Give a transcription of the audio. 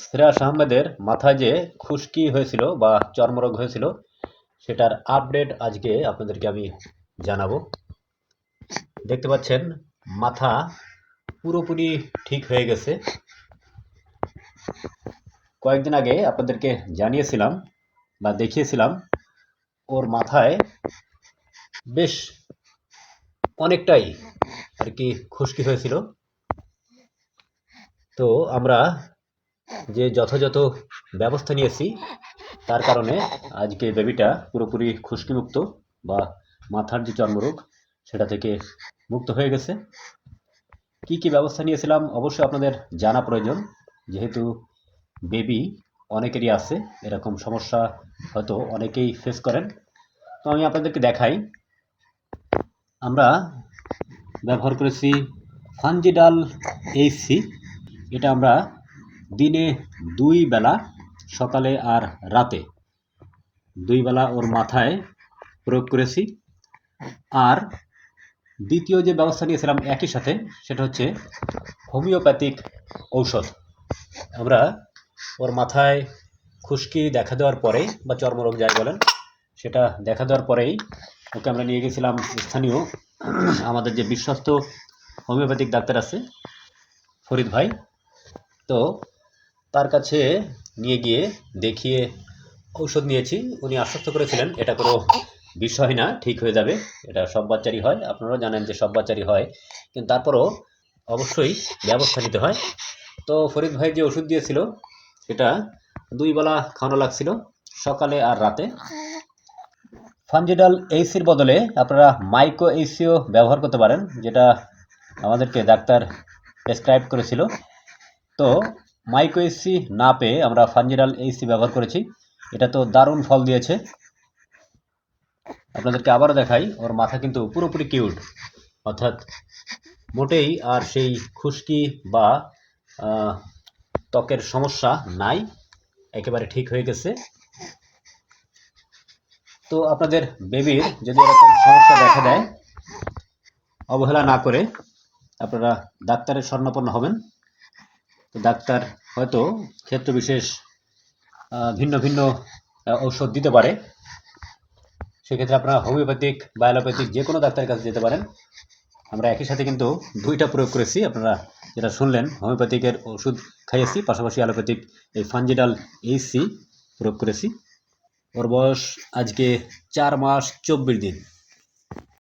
সিরাজ আহমেদের মাথায় যে খুশকি হয়েছিল বা চর্মরোগ হয়েছিল সেটার আপডেট আজকে আপনাদেরকে আমি জানাবো। দেখতে পাচ্ছেন মাথা পুরোপুরি ঠিক হয়ে গেছে। কয়েকদিন আগে আপনাদেরকে জানিয়েছিলাম বা দেখিয়েছিলাম ওর মাথায় বেশ অনেকটাই আর কি খুশকি হয়েছিল। তো আমরা যে যথাযথ ব্যবস্থা নিয়েছি তার কারণে আজকে বেবিটা পুরোপুরি খুশকিমুক্ত বা মাথার যে চর্মরোগ সেটা থেকে মুক্ত হয়ে গেছে। কি কি ব্যবস্থা নিয়েছিলাম অবশ্যই আপনাদের জানা প্রয়োজন, যেহেতু বেবি অনেকেরই আছে এরকম সমস্যা, হয়তো অনেকেই ফেস করেন। তো আমি আপনাদেরকে দেখাই। আমরা ব্যবহার করেছি ফানজিডাল এইচসি। এটা আমরা দিনে 2 বেলা, সকালে আর রাতে 2 বেলা ওর মাথায় প্রয়োগ করেছি। আর দ্বিতীয় যে ব্যবস্থা নিয়েছিলাম একই সাথে, সেটা হচ্ছে হোমিওপ্যাথিক ঔষধ। আমরা ওর মাথায় খুশকি দেখা দেওয়ার পরে বা চর্মরোগ যাই বলেন সেটা দেখা দেওয়ার পরেই ওকে আমরা নিয়ে গেছিলাম স্থানীয় আমাদের যে বিশ্বস্ত হোমিওপ্যাথিক ডাক্তার আছে ফরিদ ভাই। তো তার কাছে নিয়ে গিয়ে দেখিয়ে ঔষধ নিয়েছি। উনি আশ্বস্ত করেছিলেন এটা কোনো বিষয় না, ঠিক হয়ে যাবে, এটা সব বাচ্চারই হয়, আপনারাও জানেন যে সব বাচ্চারই হয়, কিন্তু তারপরও অবশ্যই ব্যবস্থা নিতে হয়। তো ফরিদ ভাই যে ওষুধ দিয়েছিল সেটা 2 বেলা খাওয়ানো লাগছিল, সকালে আর রাতে। ফানজিডাল এইসির বদলে আপনারা মাইক্রো এইসিও ব্যবহার করতে পারেন, যেটা আমাদেরকে ডাক্তার প্রেসক্রাইব করেছিল। তো মাইক্রো এইসি না পেয়ে আমরা ফানজিডাল এইসি ব্যবহার করেছি। এটা তো দারুণ ফল দিয়েছে। আপনাদেরকে আবারও দেখাই, ওর মাথা কিন্তু পুরোপুরি কিউট, অর্থাৎ মোটেই আর সেই খুশকি বা ত্বকের সমস্যা নাই, একেবারে ঠিক হয়ে গেছে। তো আপনাদের বেবির যদি এরকম সমস্যা দেখা দেয়, অবহেলা না করে আপনারা ডাক্তারের শরণাপন্ন হবেন। তো ডাক্তার হয়তো ক্ষেত্র বিশেষ ভিন্ন ভিন্ন ঔষধ দিতে পারে, সেক্ষেত্রে আপনারা হোমিওপ্যাথিক বা অ্যালোপ্যাথিক যে কোনো ডাক্তারের কাছে যেতে পারেন। আমরা একই সাথে কিন্তু 2টা প্রয়োগ করেছি, আপনারা যেটা শুনলেন হোমিওপ্যাথিকের ওষুধ খাইয়েছি, পাশাপাশি অ্যালোপ্যাথিক এই ফানজিডাল এইচসি প্রয়োগ করেছি। ওর বয়স আজকে 4 মাস 24 দিন।